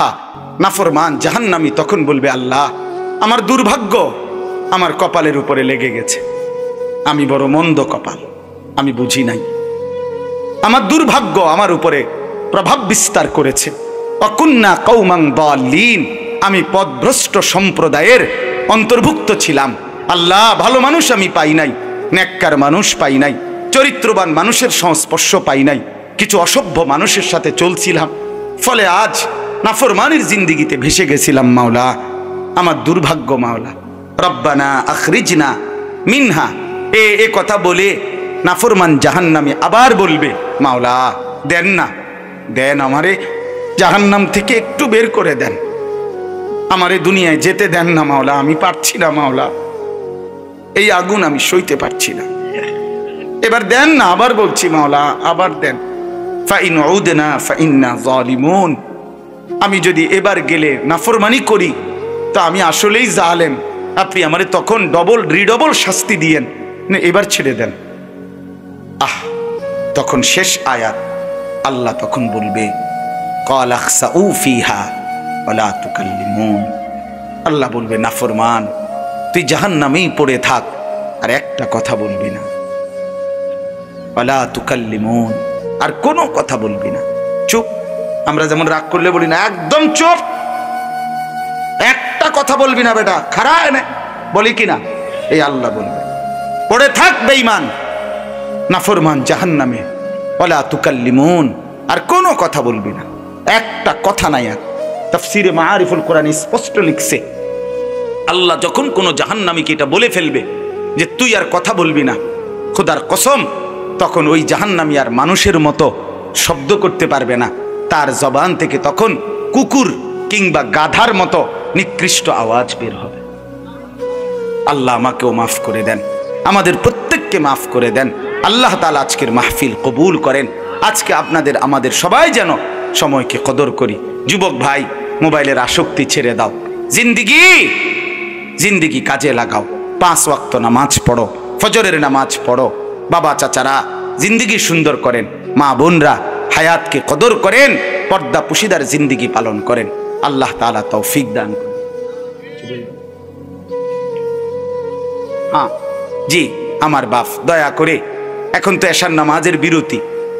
আহা, নাফরমান জাহান্নামী তখন বলবে, আল্লাহ আমার দুর্ভাগ্য আমার কপালের উপরে লেগে গেছে, আমি বড় মন্দ কপাল, আমি বুঝি নাই, আমার দুর্ভাগ্য আমার উপরে প্রভাব বিস্তার করেছে। অকুন্না কৌমাং দাল্লিন, আমি পথভ্রষ্ট সম্প্রদায়ের অন্তর্ভুক্ত ছিলাম। আল্লাহ ভালো মানুষ আমি পাই নাই, নেককার মানুষ পাই নাই, চরিত্রবান মানুষের সংস্পর্শ পাই নাই, কিছু অসভ্য মানুষের সাথে চলছিলাম, ফলে আজ নাফরমানির জিন্দিগিতে ভেসে গেছিলাম। মাওলা আমার দুর্ভাগ্য, মাওলা রব্বানা আখরিজনা মিনহা। এ কথা বলে নাফরমান জাহান্নামী আবার বলবে, মাওলা দেন না, দেন আমারে জাহান্নাম থেকে একটু বের করে দেন, আমারে দুনিয়ায় যেতে দেন না মাওলা, আমি পারছি না মাওলা, এই আগুন আমি সইতে পারছি না, এবার দেন না। আবার বলছি মাওলা, আবার দেন। ফাইন উদনা ফাইন্না যালিমুন, আমি যদি এবার গেলে নাফরমানি করি তো আমি আসলেই জালেম, আপনি আমারে তখন ডবল রিডবল শাস্তি দিয়েন, না এবার ছেড়ে দেন। আহ, তখন শেষ আয়াত, আল্লাহ তখন বলবে ক্বালা খসাউ ফিহা ওয়ালা তুকাল্লিমুন। আল্লাহ বলবে, নাফরমান তুই জাহান্নামেই পড়ে থাক, আর একটা কথা বলবি না, ওয়ালা তুকাল্লিমুন, আর কোনো কথা বলবি না, চুপ। আমরা যেমন রাগ করলে বলি না, একদম চুপ, একটা কথা বলবি না বেটা, খারাপ এনে বলি কিনা, এই আল্লাহ বলবে পড়ে থাক বেঈমান নাফরমান জাহান্নামে, ওয়ালা তুকাল্লিমুন, আর কোনো কথা বলবি না, একটা কথা নাই। আর তাফসীরে মাআরিফুল কোরআন স্পষ্ট লিখছে, আল্লাহ যখন কোনো জাহান্নামীকে এটা বলে ফেলবে যে তুই আর কথা বলবি না, খোদার কসম তখন ওই জাহান্নামী আর মানুষের মতো শব্দ করতে পারবে না, তার জবান থেকে তখন কুকুর কিংবা গাধার মতো নিকৃষ্ট আওয়াজ বের হবে। আল্লাহ আমাকেও মাফ করে দেন, আমাদের প্রত্যেককে মাফ করে দেন। আল্লাহ তাআলা আজকের মাহফিল কবুল করেন। আজকে আপনাদের আমাদের সবাই যেন সময়কে কদর করি। যুবক ভাই, মোবাইলের আসক্তি ছেড়ে দাও, জিন্দিগি কাজে লাগাও, 5 ওয়াক্ত নামাজ পড়ো, ফজরের নামাজ পড়ো। বাবা চাচারা জিন্দিগি সুন্দর করেন, মা বোনরা হায়াতকে কদর করেন, পর্দা পুশিদার জিন্দিগি পালন করেন। আল্লাহ তাআলা তৌফিক দান করেন। হ্যাঁ জি আমার বাপ, দয়া করে এখন তো এশার নামাজের বিরতি,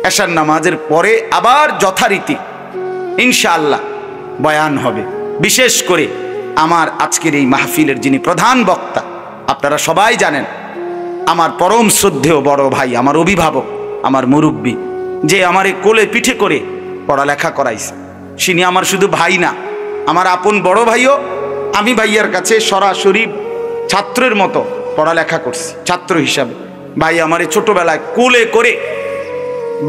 এশার নামাজের পরে আবার যথারীতি ইনশাআল্লাহ বয়ান হবে। বিশেষ করে আমার আজকের এই মাহফিলের যিনি প্রধান বক্তা, আপনারা সবাই জানেন, আমার পরম শ্রদ্ধেয় বড় ভাই, আমার অভিভাবক, আমার মুরব্বী, যে আমার এই কোলে পিঠে করে পড়ালেখা করাইছে, তিনি আমার শুধু ভাই না, আমার আপন বড় ভাইও। আমি ভাইয়ার কাছে সরাসরি ছাত্রের মতো পড়ালেখা করছি, ছাত্র হিসাবে। ভাই আমারে ছোটবেলায় কোলে করে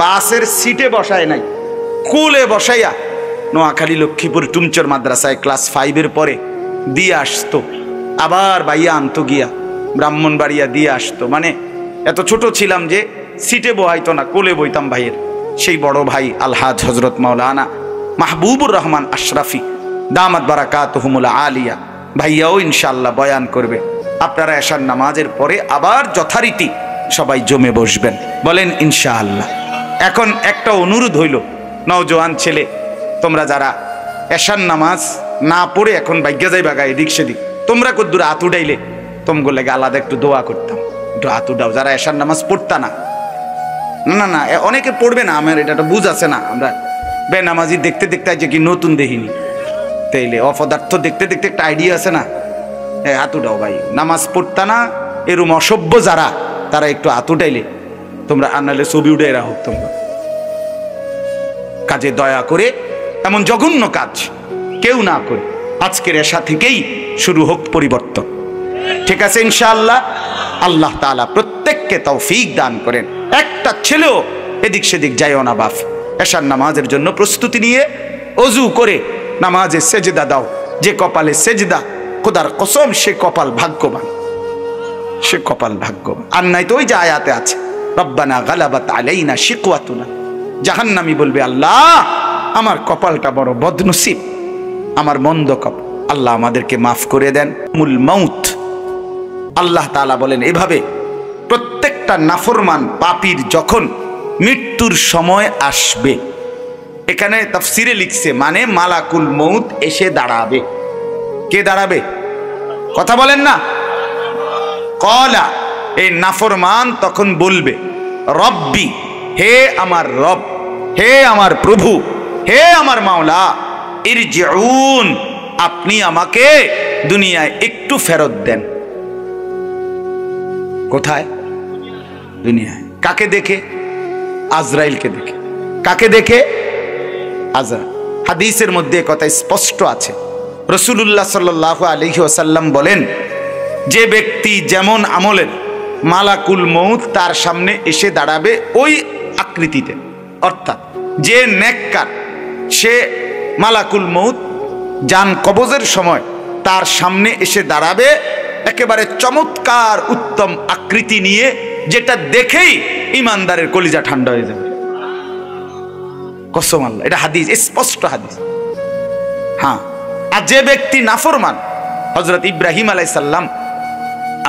বাসের সিটে বসায় নাই, কোলে বসাইয়া নোয়াখালী লক্ষ্মীপুর টুমচর মাদ্রাসায় ক্লাস 5-এর পরে দিয়ে আসতো, আবার ভাইয়া আনতো গিয়া ব্রাহ্মণবাড়িয়া দিয়ে আসতো। মানে এত ছোট ছিলাম যে সিটে বহাইতো না, কোলে বইতাম ভাইয়ের। সেই বড় ভাই আলহাজ হজরত মাওলানা মাহবুবুর রহমান আশরাফি দামাত বারাকাতুহুমুল আলিয়া, ভাইয়াও ইনশাআল্লাহ বয়ান করবে। আপনারা এশার নামাজের পরে আবার যথারীতি সবাই জমে বসবেন, বলেন ইনশাআল্লাহ। এখন একটা অনুরোধ হইল, নওজোয়ান ছেলে তোমরা যারা এশার নামাজ না পড়ে এখন ভাগ্যা যাই বাগা এদিক সেদিক, তোমরা কদ্দুর হাত উঠাইলে তোমগো লেগে আলাদা একটু দোয়া করতাম, একটু হাত উঠাও যারা এশার নামাজ পড়তা না। না না অনেকে পড়বে না, আমার এটা বুঝ আছে না, আমরা বেনামাজি দেখতে দেখতে যে কি নতুন দেখিনি, তাইলে অপদার্থ দেখতে দেখতে একটা আইডিয়া আছে না, হাত উঠাও ভাই। নামাজ পড়তা না এরম অসভ্য যারা, তারা একটু হাত উঠাইলে তোমরা, আনালে ছবি উঠে রাখো তোমরা। কাজে দয়া করে এমন জঘন্য কাজ কেউ না করে, আজকের এশা থেকেই শুরু হোক পরিবর্তন, ঠিক আছে ইনশাআল্লাহ। আল্লাহ তাআলা প্রত্যেককে তৌফিক দান করেন। একটা ছেলেও এদিক সেদিক যায়ও না বাপ, এশার নামাজের জন্য প্রস্তুতি নিয়ে অজু করে নামাজে সেজদা দাও। যে কপালে সেজদা, খোদার কসম সে কপাল ভাগ্যবান, সে কপাল ভাগ্যবান। আর নাই তো ওই যে আয়াতে আছে, রব্বানা গালাবাত আলাইনা শিকওয়াতুনা, জাহান্নামী বলবে আল্লাহ আমার কপালটা বড় বদনসিব, আমার মন্দ কপাল, আল্লাহ আমাদেরকে মাফ করে দেন। মুল মাউত, আল্লাহ তাআলা বলেন এভাবে প্রত্যেকটা নাফরমান পাপীর যখন মৃত্যুর সময় আসবে, এখানে তাফসিরে লিখছে মানে মালাকুল মউত এসে দাঁড়াবে। কে দাঁড়াবে? কথা বলেন না। কলা, এই নাফরমান তখন বলবে রব্বি, হে আমার রব, হে আমার প্রভু, হে আমার মাওলা, ইরজিউন, আপনি আমাকে দুনিয়ায় একটু ফেরত দেন। কোথায়? দুনিয়ায়। কাকে দেখে? আজরাইলকে দেখে। কাকে দেখে? আজরাইল। হাদিসের মধ্যে কথা স্পষ্ট আছে। রাসূলুল্লাহ সাল্লাল্লাহু আলাইহি ওয়াসাল্লাম বলেন, যে ব্যক্তি যেমন আমলের মালাকুল মউত তার সামনে এসে দাঁড়াবে ওই আকৃতিতে, অর্থাৎ যে নেককার সে মালাকুল মউত জান কবজের সময় তার সামনে এসে দাঁড়াবে একেবারে চমৎকার উত্তম আকৃতি নিয়ে, যেটা দেখেই ইমানদারের কলিজা ঠান্ডা হয়ে যাবে। কসম আল্লাহ, এটা হাদিস, স্পষ্ট হাদিস। হ্যাঁ, আর যে ব্যক্তি নাফরমান, হযরত ইব্রাহিম আলাইহিস সালাম,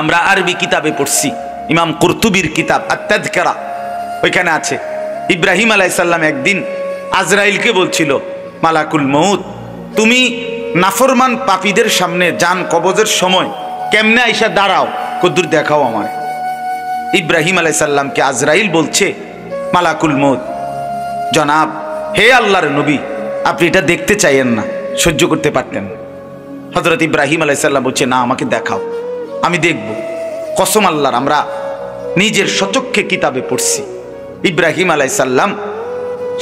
আমরা আরবি কিতাবে পড়ছি, ইমাম কুরতুবীর কিতাব আত-তাযকিরা, ওইখানে আছে ইব্রাহিম আলাইহিস সালাম একদিন আজরাইলকে বলছিল, মালাকুল মউত তুমি নাফরমান পাপীদের সামনে জান কবজের সময় কেমনে আইসা দাঁড়াও, কদ্দুর দেখাও আমায়। ইব্রাহিম আলাইহিস সালামকে আজরাইল বলছে, মালাকুল মউত, জনাব, হে আল্লাহর নবী, আপনি এটা দেখতে চাইেন না, সহ্য করতে পারতেন। হযরত ইব্রাহিম আলাইহিস সালাম বলছে, না, আমাকে দেখাও, আমি দেখব। কসম আল্লাহর, আমরা নিজের সচক্ষে কিতাবে পড়ছি। ইব্রাহিম আলাইহিস সালাম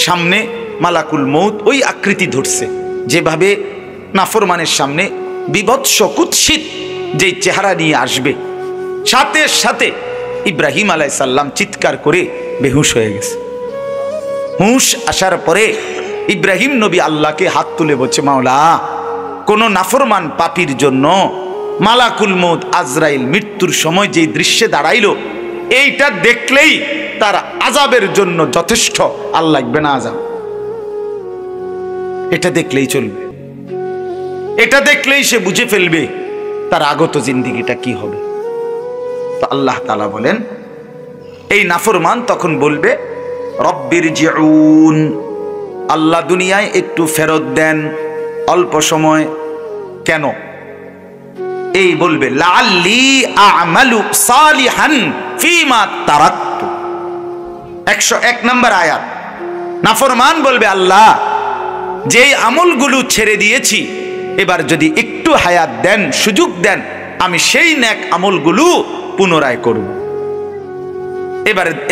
সামনে মালাকুল মউত ওই আকৃতি ধরছে, যেভাবে নাফরমানের সামনে বিভৎস কুৎসিত যেই চেহারা নিয়ে আসবে, সাথে সাথে ইব্রাহিম আলাইহিস সালাম চিৎকার করে বেহুশ হয়ে গেছে। হুঁশ আসার পরে ইব্রাহিম নবী আল্লাহকে হাত তুলে বলছে, মাওলা, কোন নাফরমান পাপীর জন্য মালাকুল মউত আজরাইল মৃত্যুর সময় যেই দৃশ্যে দাঁড়াইল, এইটা দেখলেই তার আযাবের জন্য যথেষ্ট, আর লাগবে না আযাব। এটা দেখলেই চলবে, এটা দেখলেই সে বুঝে ফেলবে তার আগত জিন্দেগিটা কি হবে। তো আল্লাহ তাআলা বলেন, এই নাফরমান তখন বলবে, রব্বিরজিউন, আল্লাহ দুনিয়ায় একটু ফেরত দেন, অল্প সময়। কেন? এই বলবে, লাআল্লি আ'মালু সালিহান ফীমা তারাকতু। 101 নম্বর আয়াত। নাফরমান বলবে, আল্লাহ, যেই আমলগুলো ছেড়ে দিয়েছি, এবার যদি একটু হায়াত দেন, সুযোগ দেন, আমি সেই নেক আমলগুলো পুনরায় করব।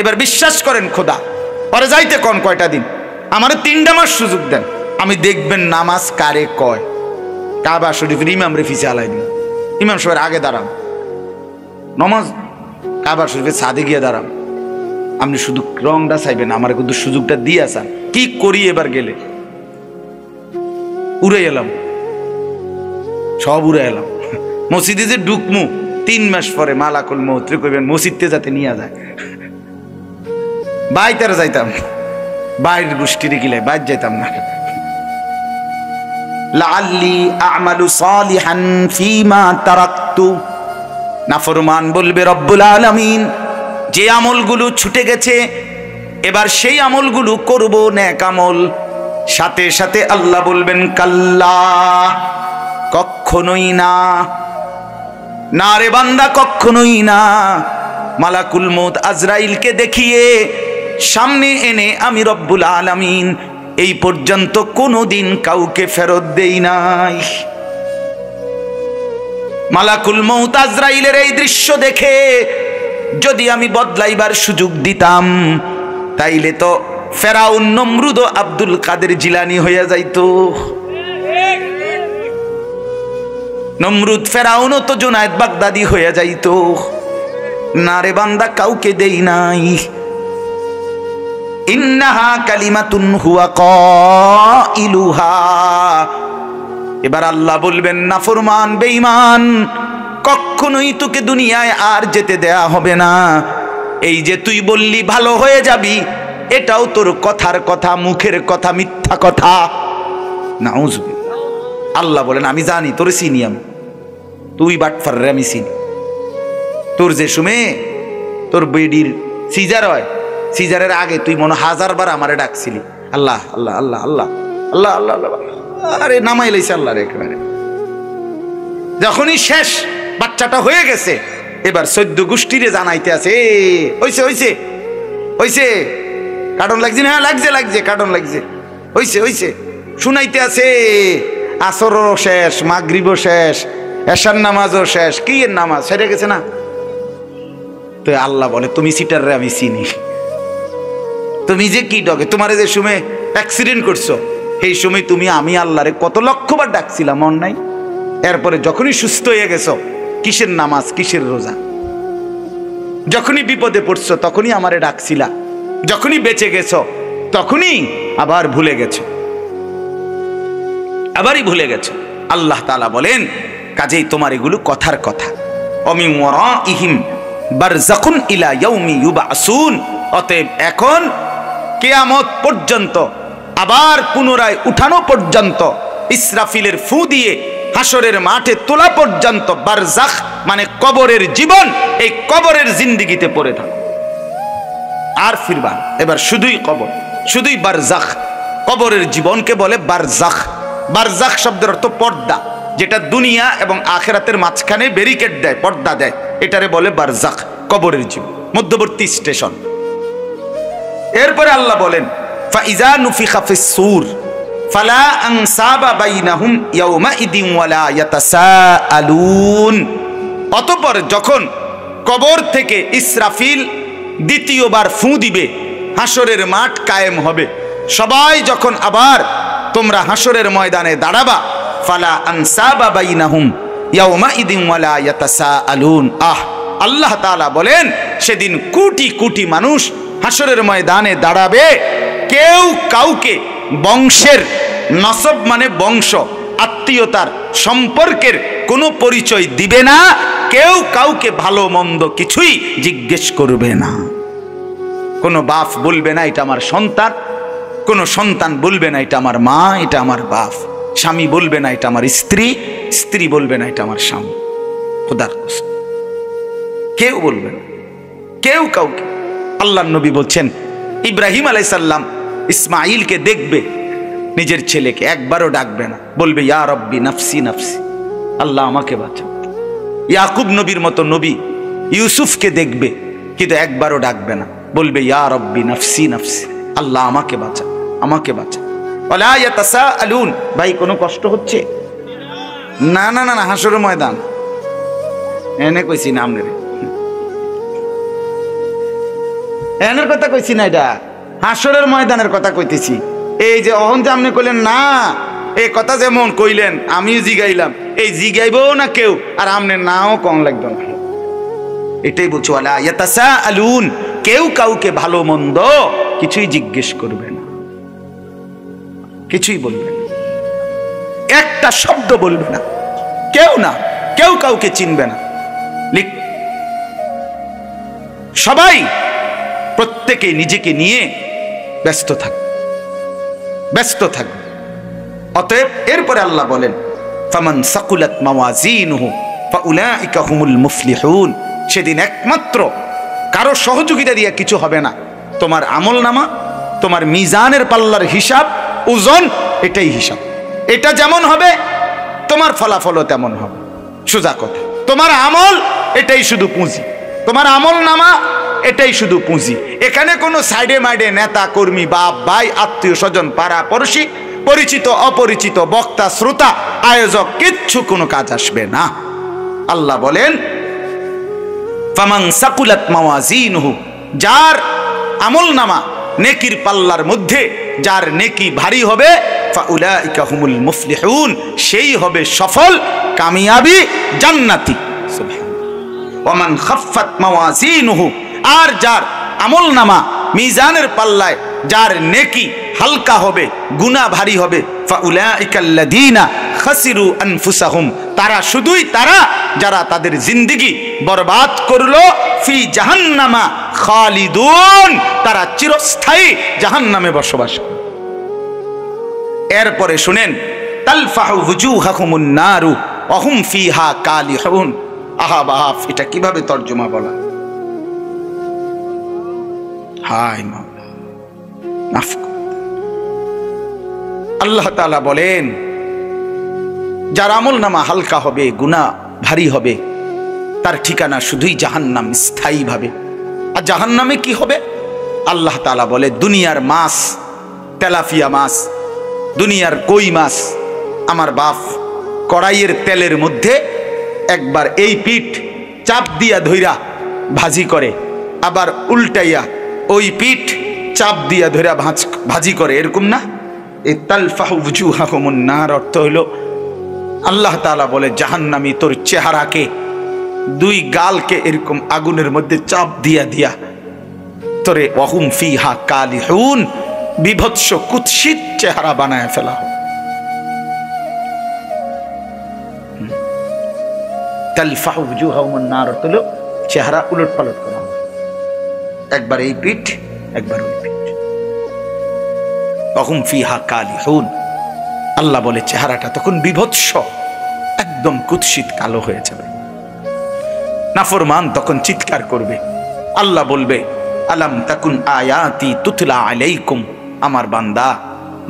এবার বিশ্বাস করেন খোদা, পরে যাইতে কোন কয়টা দিন, আমার 3টা মাস সুযোগ দেন, আমি দেখবেন নামাজ কারে কয়। কাবা শরীফের ইমাম রেফিসে আলাই দিন, ইমাম সাহেবের আগে দাঁড়ান, নমাজ কাবা শরীফের সাদে গিয়ে দাঁড়ান, আপনি শুধু রংটা চাইবেন, আমার কিন্তু সুযোগটা দিয়ে আসান। কি করি এবার গেলে? উড়ে এলাম, সব উড়ে এলাম। মসজিদে যে ঢুকমু 3 মাস পরে মালাকুল মউত কইবেন মসজিদে যাতে নিয়ে যায়। বাইতার যাইতাম, বাইরের গোষ্ঠীর গিলে বাইর যাইতাম না। লাআল্লি আ'মালু সালিহান ফীমা তারাকতু। নাফরমান বলবে, রব্বুল আলামিন, যে আমলগুলো ছুটে গেছে এবার সেই আমলগুলো করব, নেক আমল। সাথে সাথে আল্লাহ বলবেন, কাল্লা, কখনোই না, না রে বান্দা, কখনোই না। মালাকুল মউত আজরাইলকে দেখিয়ে সামনে এনে আমি রব্বুল আলামিন এই পর্যন্ত কোনোদিন কাউকে ফেরত দেই নাই। মালাকুল মউত আজরাইলের এই দৃশ্য দেখে যদি আমি বদলাইবার সুযোগ দিতাম, তাইলে তো ফেরাউন নমরুদ ও আব্দুল কাদের জিলানী হয়ে যাইতো। নমরুদ ফেরাউনও তো জুনায়েদ বাগদাদি হয়ে যাইতো। না রে বান্দা, কাউকে দেই নাই। ইন্নাহা কালিমাতুন হুয়া কাইলুহা। এবার আল্লাহ বলবেন, নাফরমান, বেঈমান, কখনোই তোকে দুনিয়ায় আর যেতে দেয়া হবে না। এই যে তুই বললি ভালো হয়ে যাবি, এটাও তোর কথার কথা, মুখের কথা, মিথ্যা কথা। নাউজুবিল্লাহ। আল্লাহ বলেন, আমি জানি, তোর চিনি আমি, তুই বাটফার রে, আমি চিনি। তোর যে সময় তোর বেডির সিজার হয়, সিজারের আগে তুই মনে 1000 বার আমারে ডাকছিলি, আল্লাহ আল্লাহ আল্লাহ আল্লাহ আল্লাহ আল্লাহ আল্লাহ, আরে নামাই লাইছে আল্লাহ রে একেবারে। যখনই শেষ, বাচ্চাটা হয়ে গেছে, এবার 14 গোষ্ঠীরে জানাইতে আছে, হইছে হইছে হইছে, কার্টন লাগছে না? হ্যাঁ লাগছে লাগছে, কার্টন লাগছে, হইছে হইছে, শুনাইতে আছে। আসরও শেষ, মাগরিবও শেষ, এশার নামাজও শেষ, কি এর নামাজ সেরে গেছে না? তো আল্লাহ বলে, তুমি সিটাররে আমি চিনি, তুমি যে কি ডগে, তোমারে যে সময় অ্যাক্সিডেন্ট করছো সেই সময় তুমি আমি আল্লাহরে কত লক্ষবার ডাকছিলাম, মন নাই? এরপরে যখনই সুস্থ হয়ে গেছো, কিসের নামাজ কিসের রোজা? যখনই বিপদে পড়ছো তখনই আমারে ডাকছিলা, যখনই বেঁচে গেছো তখনই আবার ভুলে গেছো, আবারই ভুলে গেছো। আল্লাহ তাআলা বলেন, কাজেই তোমার এগুলো কথার কথা। অমিন ওয়ারাইহিম বারযাকুন ইলা ইয়াউমি ইউবআসুন, অতএব এখন কিয়ামত পর্যন্ত, আবার পুনরায় উঠানো পর্যন্ত, ইসরাফিলের ফু দিয়ে হাসরের মাঠে তোলা পর্যন্ত, বারজাখ মানে কবরের জীবন, এই কবরের জিন্দেগিতে পড়ে থাকো, আর ফিরবা। এবার শুধুই কবর, শুধুই বারজাখ। কবরের জীবনকে বলে বারজাখ। বারজাখ শব্দের অর্থ পর্দা, যেটা দুনিয়া এবং আখিরাতের মাঝখানে ব্যারিকেড দেয়, পর্দা দেয়, এটারে বলে বারজাখ, কবরের জীবন, মধ্যবর্তী স্টেশন। এরপরে আল্লাহ বলেন, ফাইজা নুফিখা ফিস সূর ফালা আনসাবা বাইনাহুম ইয়াউমাইদিন ওয়ালা ইয়াতাসাআলুন। অতঃপর যখন কবর থেকে ইসরাফিল দ্বিতীয়বার ফু দিবে, হাসরের মাঠ কায়েম হবে, সবাই যখন আবার তোমরা হাসরের ময়দানে দাঁড়াবা, ফালা আনসাবা বাইনাহুম ইয়াউমাইদিন ওয়ালা ইয়াতাসাআলুন। আল্লাহ তাআলা বলেন, সেদিন কোটি কোটি মানুষ হাসরের ময়দানে দাঁড়াবে, কেউ কাউকে বংশের, নসব মানে বংশ, আত্মীয়তার, সম্পর্কের কোনো পরিচয় দিবে না, কেউ কাউকে ভালো মন্দ কিছুই জিজ্ঞেস করবে না। কোনো বাপ বলবে না এটা আমার সন্তান, কোনো সন্তান বলবে না এটা আমার মা, এটা আমার বাপ, স্বামী বলবে না এটা আমার স্ত্রী, স্ত্রী বলবে না এটা আমার স্বামী। খোদার কসম, কেউ বলবে না, কেউ কাউকে। আল্লাহর নবী বলছেন, ইব্রাহিম আলাইহিস সালাম ইসমাঈলকে দেখবে, নিজের ছেলেকে, একবারও ডাকবে না, বলবে ইয়া রব্বি নাফসি নাফসি, আল্লাহ আমাকে বাঁচাও। ইয়াকুব নবীর মতো নবী ইউসুফকে দেখবে, কিন্তু একবারও ডাকবে না, বলবে ইয়া রব্বি নাফসি নাফসি, আল্লাহ আমাকে বাঁচা, আমাকে বাঁচা। ওয়ালা ইয়াতাসাআলুন। ভাই কোনো কষ্ট হচ্ছে? না না না না, হাসরের ময়দান এনে কইছি না, আমনে এনের কথা কইছি না, এটা হাসরের ময়দানের কথা কইতেছি। এই যে অহন যে আপনি কইলেন না, এই কথা যেমন কইলেন আমিও জিগাইলাম, এই জিগাইবও না কেউ, আর আমনে নাও কম লাগবে না, এটাই বলছো। ওয়ালা ইয়াতাসাআলুন, কেউ কাউকে ভালো মন্দ কিছুই জিজ্ঞেস করবে না, কিছুই বলবে না, একটা শব্দ বলবে না, কেউ না, কেউ কাউকে চিনবে না। সবাই প্রত্যেকে নিজেকে নিয়ে ব্যস্ত থাকবে, ব্যস্ত থাকবে। অতএব এরপরে আল্লাহ বলেন, ফামান সাকুলাত মাওয়াজিনুহু ফাউলাইকা হুমুল মুফলিহুন। সেদিন একমাত্র কারো সহযোগিতা দিয়ে কিছু হবে না, তোমার আমলনামা, তোমার মিজানের পাল্লার হিসাব, ওজন, এটাই হিসাব। এটা যেমন হবে তোমার ফলাফলও তেমন হবে। সোজা কথা, তোমার আমল এটাই শুধু পুঁজি, তোমার আমলনামা এটাই শুধু পুঁজি। এখানে কোনো সাইডে মাইডে নেতা কর্মী, বাপ ভাই, আত্মীয় স্বজন, পাড়া পড়শি, পরিচিত অপরিচিত, বক্তা শ্রোতা, আয়োজক, কিচ্ছু কোনো কাজ আসবে না। আল্লাহ বলেন, ফামান সাকুলাত মাওয়াজিনুহু, যার আমলনামা নেকির পাল্লার মধ্যে যার নেকি ভারী হবে, ফাউলাইকা হুমুল মুফলিহুন, সেই হবে সফল, কামিয়াবি, জান্নাতি। সুবহানাল্লাহ। ওয়ামান খাফফাত মাওয়াজিনুহু, আর যার আমলনামা মিজানের পাল্লায় যার নেকি হালকা হবে, গুনাহ ভারী হবে, ফাউলাইকাল্লাযীনা খাসিরু আনফুসাহুম, তারা শুধুই তারা যারা তাদের জিন্দেগি বরবাদ করলো, ফি জাহান্নামা খালিদুন, তারা চিরস্থায়ী জাহান্নামে বসবাস করে। এরপরে শুনেন, তালফাহু ওয়ুজুহাহুমুন নারু ওয়া হুম ফিহা কালিহুন। আহা বাপ, এটা কিভাবে তর্জমা বলা? হায় মাওলা, মাফ করুন। আল্লাহ তাআলা বলেন, যার আমল নামা হালকা হবে, গুনাহ ভারী হবে, তার ঠিকানা শুধুই জাহান্নাম স্থায়ীভাবে। আর জাহান্নামে কি হবে? আল্লাহ তাআলা বলে, দুনিয়ার মাছ, তেলাপিয়া মাছ, দুনিয়ার কই মাছ আমার বাপ কড়াইয়ের তেলের মধ্যে একবার এই পিঠ চাপ দিয়া ধইরা ভাজি করে, আবার উল্টাইয়া ওই পিঠ চাপ দিয়া ধইরা ভাজি করে, এরকম না? এই তালফাহু উজুহাহুমুন নার অর্থ হলো আল্লাহ তাআলা বলে, জাহান্নামী তোর চেহারাকে, দুই গালকে এরকম আগুনের মধ্যে চাপ দিয়া দিয়া তোরে ওয়াহুম ফিহা কালিহুন, বিভৎস কুৎসিত চেহারা বানায় ফেলা হবে। তালফাহু উজুহাহুমুন নার অর্থ হলো চেহারা উলট পালট করা হবে, একবার এই পিঠ একবার ওই পিঠ। ওয়াহুম ফিহা কালিহুন, আল্লাহ বলে চেহারাটা তখন বিভৎস, একদম কুৎসিত কালো হয়ে যাবে। নাফরমান তখন চিৎকার করবে, আল্লাহ বলবে, আলাম তাকুন আয়াতি তুতলা আলাইকুম, আমার বান্দা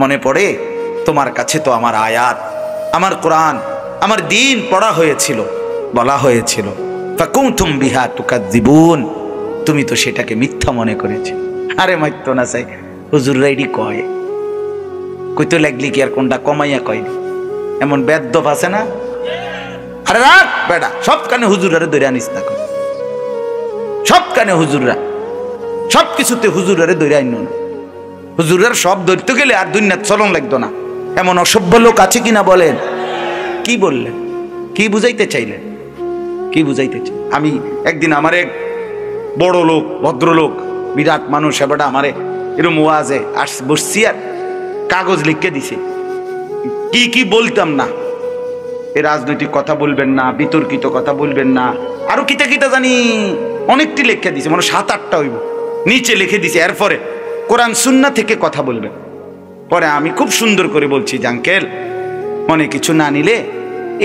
মনে পড়ে তোমার কাছে তো আমার আয়াত, আমার কোরআন, আমার দ্বীন পড়া হয়েছিল, বলা হয়েছিল, ফাকুনতুম বিহা তুকাজ্জিবুন, তুমি তো সেটাকে মিথ্যা মনে করেছো। আরে মাইতো না চাই হুজুররা এডি কয়, কইতো লাগলি কি আর কোনটা কমাইয়া কয়নি, এমন বেদ্যপ আছে না? আরে রাখ বেটা, সব কানে হুজুররা ধরে আনিস না, সব কানে হুজুররা, সব কিছুতে হুজুররা ধরে আইন না। হুজুরের সব ধরতে গেলে আর দুনিয়া চলন লাগতো না। এমন অসভ্য লোক আছে কিনা বলেন? কি বললেন, কি বুঝাইতে চাইলেন, কি বুঝাইতে চাই? আমি একদিন আমার এক বড় লোক, ভদ্রলোক, বিরাট মানুষ, এবারটা আমারে এরকম ওয়াজে বসছি আর কাগজ লিখে দিছে, কি কি বলতাম না, এ রাজনৈতিক কথা বলবেন না, বিতর্কিত কথা বলবেন না, আরো কিতা কিতা জানি অনেকটি লিখে দিছে, মানে 7-8টা হইব, নিচে লিখে দিছে। এরপরে কোরআন সুন্নাহ থেকে কথা বলবেন। পরে আমি খুব সুন্দর করে বলছি, আঙ্কেল মনে কিছু না নিলে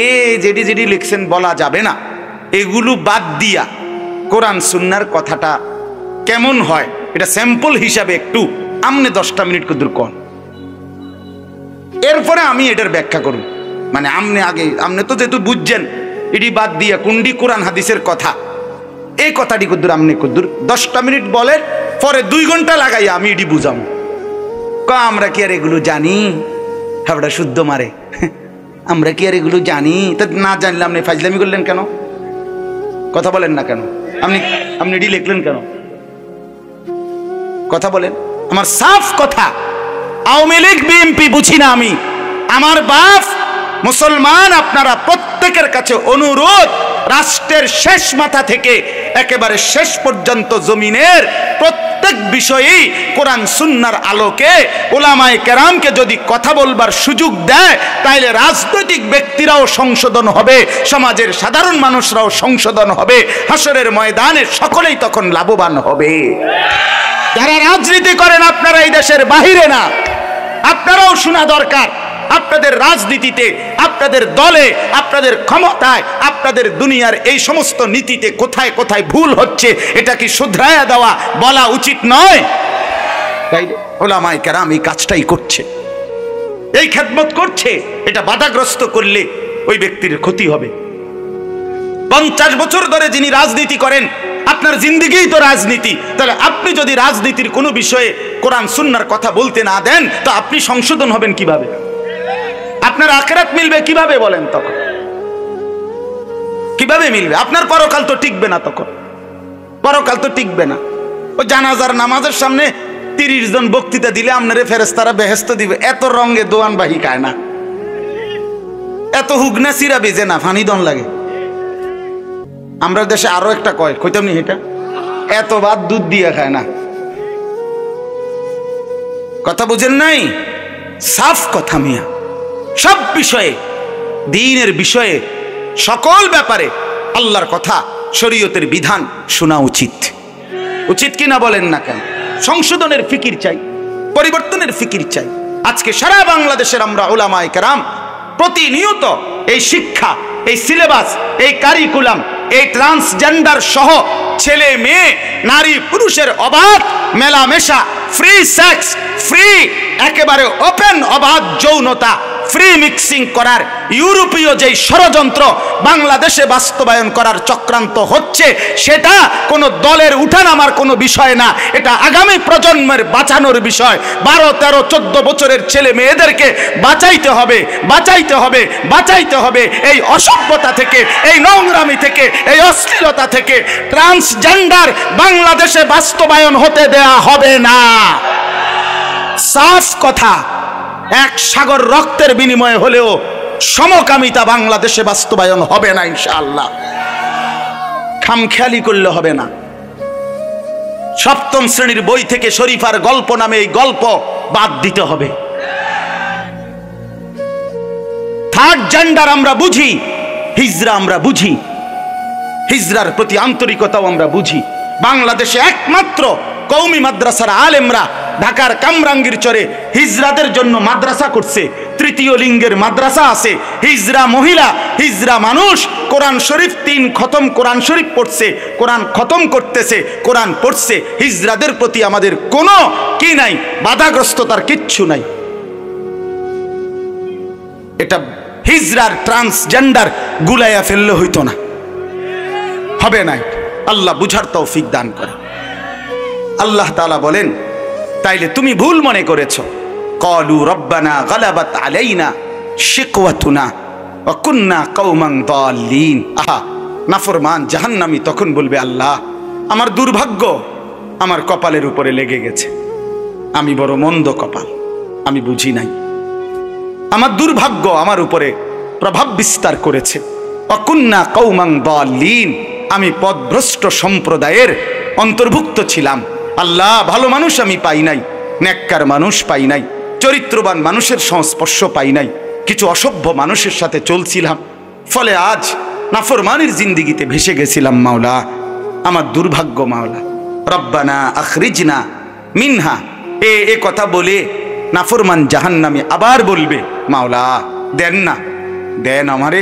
এ যেটি যেটি লিখছেন বলা যাবে না, এগুলো বাদ দিয়া কোরআন সুন্নাহর কথাটা কেমন হয় এটা স্যাম্পল হিসাবে একটু আমনে 10টা মিনিট কদুর কন, এরপরে আমি এটার ব্যাখ্যা করব। মানে আমনে আগে, আমনে তো যেহেতু বুঝছেন এটি বাদ দিয়া কুন্ডি কোরআন হাদিসের কথা, এই কথাটি কদ্দুর আমনে কদ্দুর 10টা মিনিট বলেন, পরে 2 ঘন্টা লাগাইয়া আমি এটি বুঝাম। আমরা কি আর এগুলো জানি? হাবড়া শুদ্ধ মারে, আমরা কি আর এগুলো জানি? তা না জানলে আপনি ফাজলামি করলেন কেন? কথা বলেন না কেন? আপনি এটি লিখলেন কেন? কথা বলেন। আমার সাফ কথা, আওয়ামী লীগ বিএনপি বুঝি না আমি, আমার বাপ মুসলমান, আপনারা প্রত্যেকের কাছে অনুরোধ, রাষ্ট্রের শেষ মাথা থেকে একেবারে শেষ পর্যন্ত জমিনের প্রত্যেক বিষয়েই কোরআন সুন্নাহর আলোকে উলামায়ে কেরামকে যদি কথা বলবার সুযোগ দেয়, তাইলে রাজনৈতিক ব্যক্তিরাও সংশোধন হবে, সমাজের সাধারণ মানুষরাও সংশোধন হবে, হাসরের ময়দানে সকলেই তখন লাভবান হবে। যারা রাজনীতি করেন আপনারা এই দেশের বাহিরে না, আপনারাও শোনা দরকার, আপনাদের রাজনীতিতে, আপনাদের দলে, আপনাদের ক্ষমতায়, আপনাদের দুনিয়ার এই সমস্ত নীতিতে কোথায় কোথায় ভুল হচ্ছে, এটা কি শুধরায়া দেওয়া বলা উচিত নয়? তাই উলামায়ে কেরাম এই কাজটাই করছে, এই খেদমত করছে। এটা বাধাগ্রস্ত করলে ওই ব্যক্তির ক্ষতি হবে। 50 বছর ধরে যিনি রাজনীতি করেন, আপনার জিন্দেগিই তো রাজনীতি, তাহলে আপনি যদি রাজনীতির কোনো বিষয়ে কোরআন সুন্নাহর কথা বলতে না দেন, তো আপনি সংশোধন হবেন কিভাবে? আপনার আখিরাত মিলবে কিভাবে বলেন? তখন কিভাবে মিলবে? আপনার পরকাল তো টিকবে না, তখন পরকাল তো টিকবে না। ও জানাজার নামাজের সামনে 30 জন বক্তৃতা দিলে আপনারে ফেরেশতারা বেহেশত দিবে, এত রঙে দোয়ান বাহি খায় না, এত হুগনা সিরা বেজে না, ফানি দন লাগে। আমরা দেশে আরো একটা কয়, কইতাম নি এটা, এত ভাত দুধ দিয়ে খায় না। কথা বুঝেন নাই? সাফ কথা মিয়া, সব বিষয়ে, দ্বীনের বিষয়ে, সকল ব্যাপারে আল্লাহর কথা, শরীয়তের বিধান শোনা উচিত। উচিত কিনা বলেন না কেন? সংশোধনের ফিকির চাই, পরিবর্তনের ফিকির চাই। আজকে সারা বাংলাদেশের আমরা উলামায়ে কেরাম প্রতিনিয়ত এই শিক্ষা, এই সিলেবাস, এই কারিকুলাম, এই ট্রান্সজেন্ডার সহ ছেলে মেয়ে, নারী পুরুষের অবাধ মেলামেশা, ফ্রি সেক্স, ফ্রি একেবারে ওপেন অবাধ যৌনতা ফ্রি মিক্সিং করার ইউরোপীয় যেই ষড়যন্ত্র বাংলাদেশে বাস্তবায়ন করার চক্রান্ত হচ্ছে, সেটা কোনো দলের উঠানামার কোনো বিষয় না, এটা আগামী প্রজন্মের বাঁচানোর বিষয়। 12, 13, 14 বছরের ছেলে মেয়েদেরকে বাঁচাইতে হবে, বাঁচাইতে হবে, বাঁচাইতে হবে এই অসভ্যতা থেকে, এই নোংরামি থেকে, এই অশ্লীলতা থেকে। ট্রান্সজেন্ডার বাংলাদেশে বাস্তবায়ন হতে দেয়া হবে না। সাফ কথা, এক সাগর রক্তের বিনিময়ে হলেও সমকামিতা বাংলাদেশে বাস্তবায়ন হবে না ইনশাআল্লাহ। খামখেয়ালি করলে হবে না। সপ্তম শ্রেণীর বই থেকে শরীফার গল্প নামে এই গল্প বাদ দিতে হবে। থার্ড জেন্ডার আমরা বুঝি, হিজরা আমরা বুঝি, হিজরার প্রতি আন্তরিকতাও আমরা বুঝি। বাংলাদেশে একমাত্র কওমি মাদ্রাসার আলেমরা ঢাকার কামরাঙ্গীর চরে হিজরাদের জন্য মাদ্রাসা করছে। তৃতীয় লিঙ্গের মাদ্রাসা আছে, হিজরা মহিলা, হিজরা মানুষ কোরআন শরীফ 3 খতম কোরআন শরীফ পড়ছে, কোরআন খতম করতেছে, কোরআন পড়ছে। হিজরাদের প্রতি আমাদের কোনো কি নাই, বাধাগ্রস্ততার কিচ্ছু নাই। এটা হিজরার ট্রান্সজেন্ডার গুলাইয়া ফেললে হইতো না, হবে না। আল্লাহ বুঝার তৌফিক দান করে। আল্লাহ তাআলা বলেন, তাইলে তুমি ভুল মনে করেছো। ক্বালু রব্বানা গালাবাত আলাইনা শিকওয়াতুনা ওয়া কুন্না কওমান দাল্লিন। আহা, নাফরমান জাহান্নামী তখন বলবে, আল্লাহ আমার দুর্ভাগ্য আমার কপালের উপরে লেগে গেছে, আমি বড় মন্দ কপাল, আমি বুঝি নাই। আমার দুর্ভাগ্য আমার উপরে প্রভাব বিস্তার করেছে। ওয়া কুন্না কওমান দাল্লিন, আমি পথভ্রষ্ট সম্প্রদায়ের অন্তর্ভুক্ত ছিলাম। আল্লাহ ভালো মানুষ আমি পাই নাই, নেককার মানুষ পাই নাই, চরিত্রবান মানুষের সংস্পর্শ পাই নাই, কিছু অসভ্য মানুষের সাথে চলছিলাম, ফলে আজ নাফরমানির জিন্দিগিতে ভেসে গেছিলাম। মাওলা আমার দুর্ভাগ্য, মাওলা রব্বানা আখরিজনা মিনহা। এ কথা বলে নাফরমান জাহান্নামে আবার বলবে, মাওলা দেন না, দেন আমারে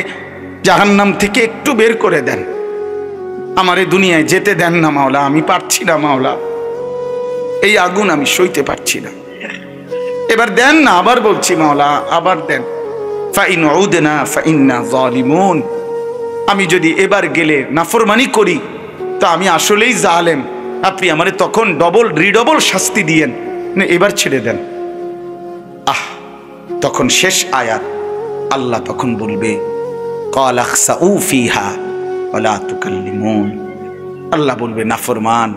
জাহান্নাম থেকে একটু বের করে দেন, আমারে দুনিয়ায় যেতে দেন না মাওলা, আমি পারছি না মাওলা, এই আগুন আমি সইতে পারছি না, এবার দেন না। আবার বলছি মাওলা, আবার দেন। ফাইন উদনা ফাইন্না যালিমুন, আমি যদি এবার গেলে নাফরমানি করি তো আমি আসলেই জালেম, আপনি আমারে তখন ডবল রিডবল শাস্তি দিয়েন না, এবার ছেড়ে দেন। আহ, তখন শেষ আয়াত, আল্লাহ তখন বলবে, ক্বাল আখসাউ ফিহা ওয়ালা তুকাল্লিমুন। আল্লাহ বলবে, নাফরমান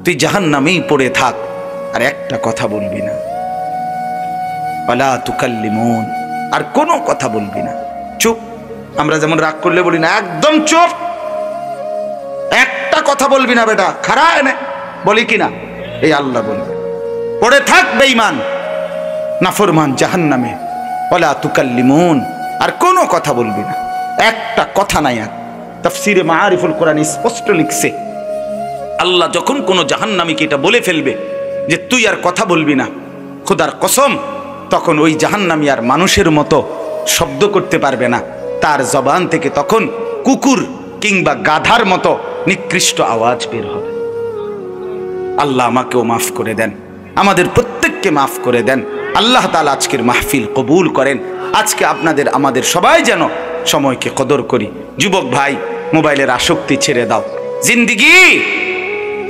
তুই জাহান্নামেই পড়ে থাক, আর একটা কথা বলবি না, ওয়ালা তুকাল্লিমুন, আর কোনো কথা বলবি না, চুপ। আমরা যেমন রাগ করলে বলি না, একদম চুপ, একটা কথা বলবি না বেটা, খারা এনে বলি কিনা, এই আল্লাহ বলবে পড়ে থাক বেঈমান নাফরমান জাহান্নামে, ওয়ালা তুকাল্লিমুন, আর কোনো কথা বলবি না, একটা কথা নাই। আর তাফসীরে মাআরিফুল কোরআন স্পষ্ট লিখছে, আল্লাহ যখন কোনো জাহান্নামীকে এটা বলে ফেলবে যে তুই আর কথা বলবি না, খোদার কসম, তখন ওই জাহান্নামী আর মানুষের মতো শব্দ করতে পারবে না, তার জবান থেকে তখন কুকুর কিংবা গাধার মতো নিকৃষ্ট আওয়াজ বের হবে। আল্লাহ আমাকেও মাফ করে দেন, আমাদের প্রত্যেককে মাফ করে দেন। আল্লাহ তাআলা আজকের মাহফিল কবুল করেন। আজকে আপনাদের আমাদের সবাই যেন সময়কে কদর করি। যুবক ভাই, মোবাইলের আসক্তি ছেড়ে দাও,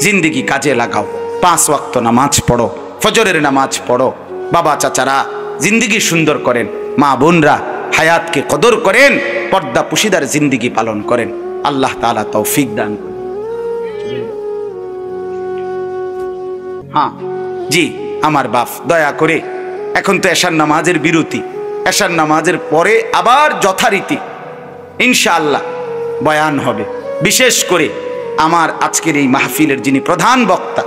জিন্দিগি কাজে লাগাও, 5 ওয়াক্ত নামাজ পড়ো, ফজরের নামাজ পড়ো। বাবা চাচারা জিন্দিগি সুন্দর করেন, মা বোনরা হায়াতকে কদর করেন, পর্দা পুশিদার জিন্দিগি পালন করেন। আল্লাহ তাআলা তৌফিক দান করেন। হ্যাঁ জি, আমার বাপ দয়া করে, এখন তো এশার নামাজের বিরতি, এশার নামাজের পরে আবার যথারীতি ইনশাআল্লাহ বয়ান হবে। বিশেষ করে আমার আজকের এই মাহফিলের যিনি প্রধান বক্তা,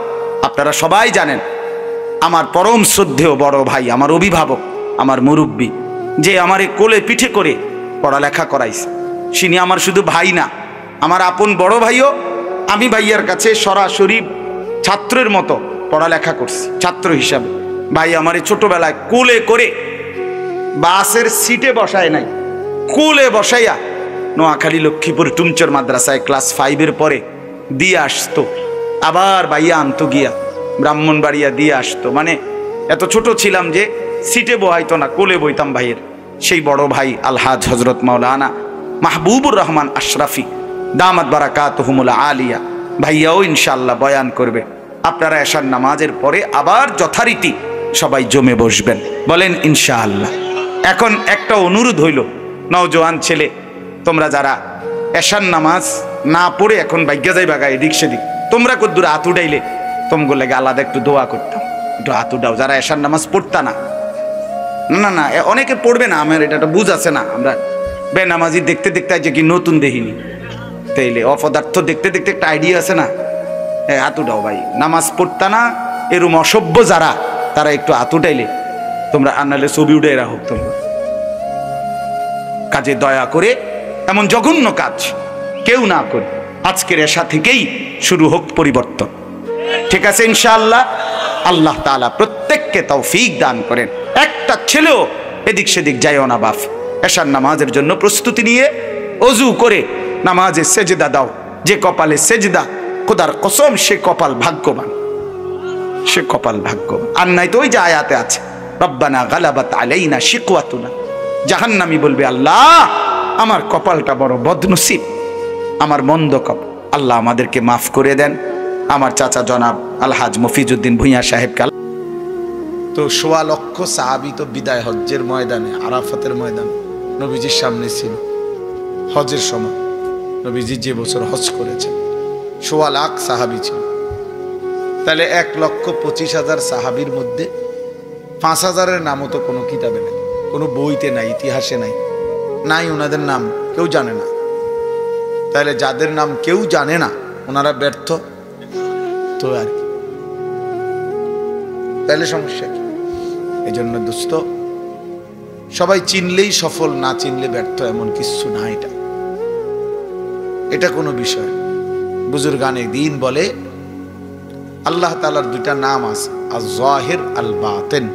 আপনারা সবাই জানেন, আমার পরম শ্রদ্ধেয় বড় ভাই, আমার অভিভাবক, আমার মুরব্বী, যে আমারে কোলে পিঠে করে পড়ালেখা করাইছে, তিনি আমার শুধু ভাই না, আমার আপন বড় ভাইও। আমি ভাইয়ার কাছে সরাসরি ছাত্রের মতো পড়ালেখা করছি, ছাত্র হিসাবে। ভাই আমারে ছোটবেলায় কোলে করে বাসের সিটে বসায় নাই, কোলে বসাইয়া নোয়াখালী লক্ষ্মীপুর টুমচর মাদ্রাসায় ক্লাস 5-এর পরে দিয়ে আসতো, আবার ভাইয়া আনতো গিয়া ব্রাহ্মণবাড়িয়া দিয়ে আসতো। মানে এত ছোট ছিলাম যে সিটে বহাইতো না, কোলে বইতাম ভাইয়ের। সেই বড় ভাই আলহাজ হজরত মাওলানা মাহবুবুর রহমান আশরাফি দামাত বারাকাতুহুমুল আলিয়া ভাইয়াও ইনশাআল্লাহ বয়ান করবে। আপনারা এশার নামাজের পরে আবার যথারীতি সবাই জমে বসবেন, বলেন ইনশাআল্লাহ। এখন একটা অনুরোধ হইল, নওজোয়ান ছেলে তোমরা যারা এশার নামাজ না পড়ে এখন ভাগ্যা যাই বাগা এদিক সেদিক, তোমরা কদ্দুর হাত উঠাইলে তোমগুলো লাগে আলাদা একটু দোয়া করতাম, একটু হাত উঠাও যারা এশার নামাজ পড়তা না। না না অনেকে পড়বে না, আমার এটা বুঝ আছে না, আমরা বেনামাজি দেখতে দেখতে যে কি নতুন দেখিনি তাইলে অপদার্থ দেখতে দেখতে একটা আইডিয়া আছে না। হাত উঠাও ভাই, নামাজ পড়তা না এরম অসভ্য যারা, তারা একটু হাত উঠাইলে তোমরা, আনালে ছবি উঠে রাখো তোমরা। কাজে দয়া করে এমন জঘন্য কাজ কেউ না করে, আজকের এশা থেকেই শুরু হোক পরিবর্তন, ঠিক আছে ইনশাআল্লাহ। আল্লাহ তাআলা প্রত্যেককে তৌফিক দান করেন। একটা ছেলেও এদিক সেদিক যাইও না বাপ, এশার নামাজের জন্য প্রস্তুতি নিয়ে অজু করে নামাজে সেজদা দাও। যে কপালে সেজদা, খোদার কসম সে কপাল ভাগ্যবান, সে কপাল ভাগ্যবান। আর নাই তো ওই যে আয়াতে আছে, রব্বানা গালাবাত আলাইনা শিকওয়াতুনা, জাহান্নামী বলবে আল্লাহ আমার কপালটা বড় বদনসিব, আমার মন্দ কপাল, আল্লাহ আমাদেরকে মাফ করে দেন। আমার চাচা জনাব আলহাজ মফিজউদ্দিন ভূঁইয়া সাহেবকে তো ১৬ লক্ষ সাহাবী তো বিদায় হজ্জের ময়দানে, আরাফাতের ময়দানে নবীজির সামনে ছিল হজের সময়। নবীজি যে বছর হজ করেছেন ১৬ লাখ সাহাবী ছিল। তাহলে ১,২৫,০০০ সাহাবীর মধ্যে ৫,০০০-এর নামও তো কোনো কিতাবে নেই, কোনো বইতে নাই, ইতিহাসে নাই, নাই ওনাদের নাম কেউ জানে না। তাহলে যাদের নাম কেউ জানে না ওনারা ব্যর্থ তো আর কি, তাহলে সমস্যা কি? এই জন্য দোস্ত, সবাই চিনলেই সফল, না চিনলে ব্যর্থ, এমন কিছু না। এটা কোনো বিষয়। বুজুর্গানে দিন বলে আল্লাহ তাআলার দুইটা নাম আছে, আয-যাহির আল বাতিন।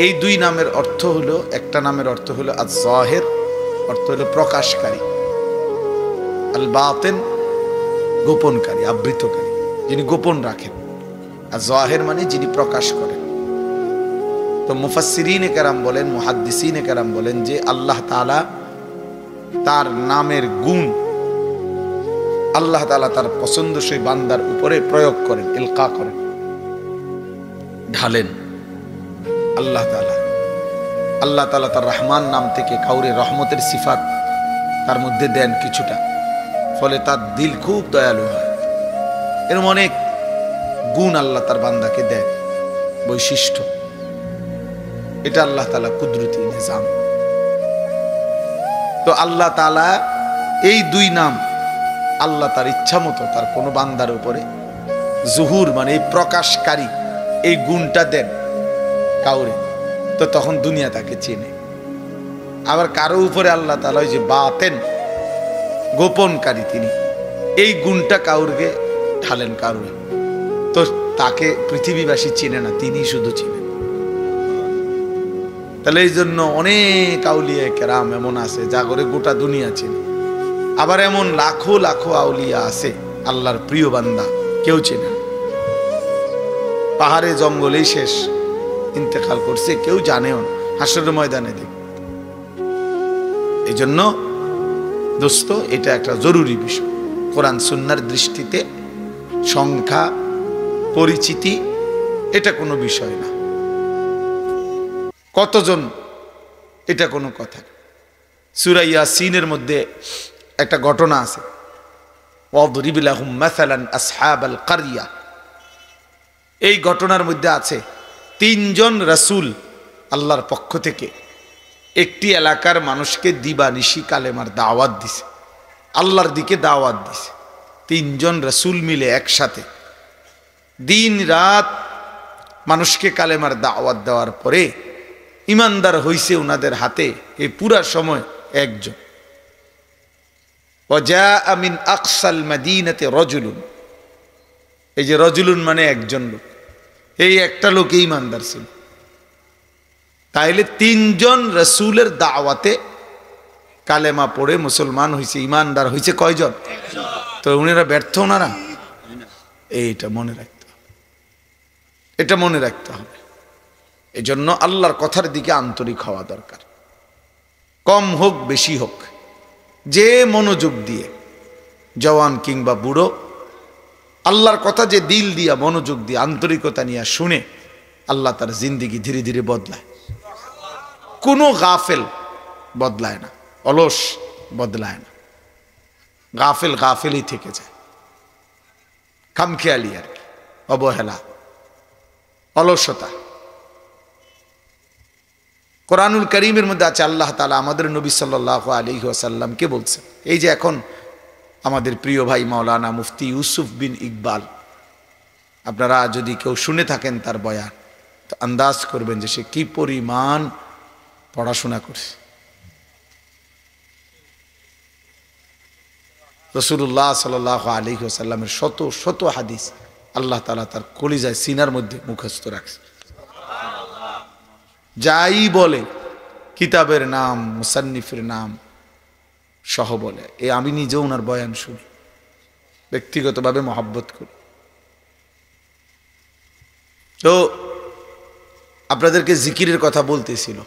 এই দুই নামের অর্থ হলো, একটা নামের অর্থ হলো আয-যাহির, অর্থ হলো প্রকাশকারী, আল বাতিন গোপনকারী, আবৃতকারী, যিনি গোপন রাখেন। আর যাহির মানে যিনি প্রকাশ করেন। তো মুফাসসিরিনে কেরাম বলেন, মুহাদ্দিসিনে কেরাম বলেন যে আল্লাহ তাআলা তার নামের গুণ আল্লাহ তাআলা তার পছন্দসই বান্দার উপরে প্রয়োগ করেন, ইলকা করেন, ঢালেন। আল্লাহ তাআলা তার রহমান নাম থেকে কাউরে রহমতের সিফাত তার মধ্যে দেন কিছুটা, ফলে তার দিল খুব দয়ালু হয়। এরকম অনেক গুণ আল্লাহ তার বান্দাকে দেন, বৈশিষ্ট্য। এটা আল্লাহ তাআলা কুদরতি নিজাম। তো আল্লাহ তাআলা এই দুই নাম আল্লাহ তার ইচ্ছা মতো তার কোনো বান্দার উপরে জুহুর মানে এই প্রকাশকারী এই গুণটা দেন কাউরে, তো তখন দুনিয়া তাকে চেনে। আবার কারো উপরে আল্লাহ তাআলা ওই যে বাতেন গোপনকারী, তিনি এই গুণটা কাউরকে ঢালেন কাউরে, তো তাকে পৃথিবীবাসী চিনে না, তিনি শুধু চিনেন। তাহলে এই জন্য অনেক আউলিয়া কেরাম এমন আছে যা করে গোটা দুনিয়া চিনে। আবার এমন লাখো লাখো আউলিয়া আছে আল্লাহর প্রিয় বান্দা কেউ চেনে না, পাহাড়ে জঙ্গলেই শেষ ইন্তেকাল করছে, কেউ জানেও না, হাসরের ময়দানে দেখ। এই জন্য দোস্ত, এটা একটা জরুরি বিষয়। কোরআন সুন্নাহর দৃষ্টিতে সংখ্যা পরিচিতি এটা কোনো বিষয় না, কতজন এটা কোনো কথা। সূরা ইয়াসিনের মধ্যে একটা ঘটনা আছে, ওয়াদরিব লাহুম মাসালান আসহাবাল কারিয়া। এই ঘটনার মধ্যে আছে ৩ জন রাসূল আল্লাহর পক্ষ থেকে একটি এলাকার মানুষকে দিবানিশি কালেমার দাওয়াত দিছে, আল্লাহর দিকে দাওয়াত দিছে। ৩ জন রাসূল মিলে একসাথে দিন রাত মানুষকে কালেমার দাওয়াত দেওয়ার পরে ইমানদার হইছে ওনাদের হাতে এই পুরা সময় একজন। ওয়াজাআ মিন আকসাল মাদিনাতি রাজুলুন, এই যে রাজুলুন মানে একজন লোক, এই একটা লোক ইমানদার ছিল। তাইলে ৩ জন রাসূলের দাওয়াতে কালেমা পড়ে মুসলমান হইছে, ইমানদার হইছে কয়জন? তো উনারা ব্যর্থ, ওনারা এইটা মনে রাখতে হবে। এটা মনে রাখতে হবে। এজন্য আল্লাহর কথার দিকে আন্তরিক হওয়া দরকার। কম হোক বেশি হোক, যে মনোযোগ দিয়ে, জওয়ান কিংবা বুড়ো, আল্লাহর কথা যে দিল দিয়া মনোযোগ দিয়ে আন্তরিকতা নিয়ে শুনে, আল্লাহ তার জিন্দিগি ধীরে ধীরে বদলায়। কোনো গাফেল বদলায় না, অলস বদলায় না, গাফেল গাফেলই থেকে যায়। খামখেয়ালি আর কি, অবহেলা, অলসতা। কোরআনুল কারীমের মধ্যে আছে, আল্লাহ তাআলা আমাদের নবী সাল্লাল্লাহু আলাইহি ওয়াসাল্লামকে বলছেন, এই যে এখন আমাদের প্রিয় ভাই মাওলানা মুফতি ইউসুফ বিন ইকবাল, আপনারা যদি কেউ শুনে থাকেন তার বয়ান, তো আন্দাজ করবেন যে সে কি পরিমাণ পড়াশোনা করছে। রাসূলুল্লাহ সাল্লাল্লাহু আলাইহি ওয়াসাল্লামের শত শত হাদিস আল্লাহ তাআলা তার কলিজায় সিনার মধ্যে মুখস্থ রাখছে। যাই বলে কিতাবের নাম, মুসান্নিফের নাম সহ বলে। আমি নিজেও ওনার বয়ান শুনি, ব্যক্তিগতভাবে মহব্বত করি। তো আপনাদেরকে জিকিরের কথা বলতেছিল,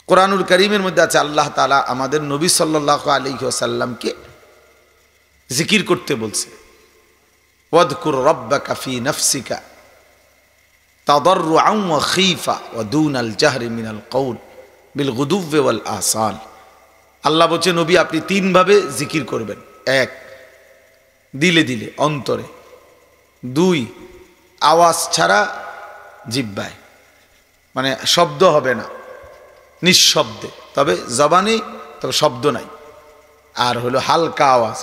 কোরআনুল কারীমের মধ্যে আছে আল্লাহ তাআলা আমাদের নবী সাল্লাল্লাহু আলাইহি ওয়াসাল্লামকে জিকির করতে বলছে। ওয়াদকুর রাব্বাকা ফি নাফসিকা তাদাররুআন ওয়া খীফা ওয়া দুনাল জাহরি মিনাল কওল বিল গুদুওয়ি ওয়াল আসাল। আল্লাহ বলছে নবী আপনি তিনভাবে জিকির করবেন। এক, দিলে দিলে অন্তরে। দুই, আওয়াজ ছাড়া জিহ্বায়, মানে শব্দ হবে না, নিঃশব্দে, তবে জবানে তবে শব্দ নাই। আর হলো হালকা আওয়াজ,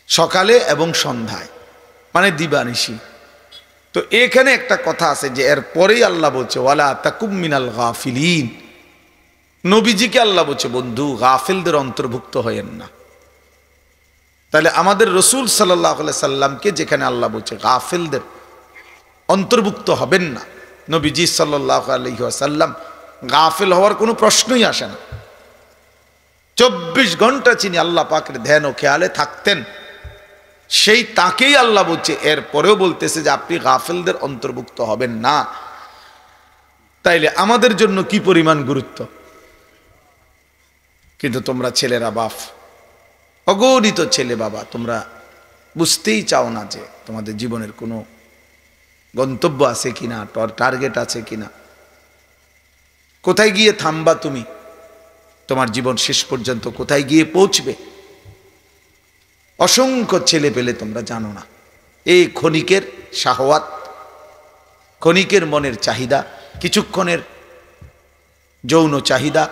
সকালে এবং সন্ধ্যায়, মানে দিবানিশি। তো এখানে একটা কথা আছে যে এর পরেই আল্লাহ বলছে ওয়ালা তাকুম মিনাল গাফিলিন। নবীজিকে আল্লাহ বলছে বন্ধু গাফিলদের অন্তর্ভুক্ত হয়েন না। তাহলে আমাদের রসুল সাল্লাল্লাহু আলাইহি সাল্লামকে যেখানে আল্লাহ বলছে গাফিলদের অন্তর্ভুক্ত হবেন না, নবীজি সাল্লাল্লাহু আলাইহি ওয়াসাল্লাম গাফিল হওয়ার কোনো প্রশ্নই আসে না। 24 ঘন্টা চিনি আল্লাহ পাকের ধ্যান ও খেয়ালে থাকতেন, সেই তাকেই আল্লাহ বলছে এর পরেও বলতেছে যে আপনি গাফিলদের অন্তর্ভুক্ত হবেন না। তাইলে আমাদের জন্য কি পরিমাণ গুরুত্ব। কিন্তু তোমরা ছেলেরা বাপ, অগণিত ছেলে বাবা, তোমরা বুঝতেই চাও না যে তোমাদের জীবনের কোনো গন্তব্য আছে কিনা, টার্গেট আছে কিনা, কোথায় গিয়ে থামবা তুমি, তোমার জীবন শেষ পর্যন্ত কোথায় গিয়ে পৌঁছবে। অসংখ্য ছেলে পেলে তোমরা জানো না, এই ক্ষণিকের শাহওয়াত, ক্ষণিকের মনের চাহিদা, কিছুক্ষণের যৌন চাহিদা,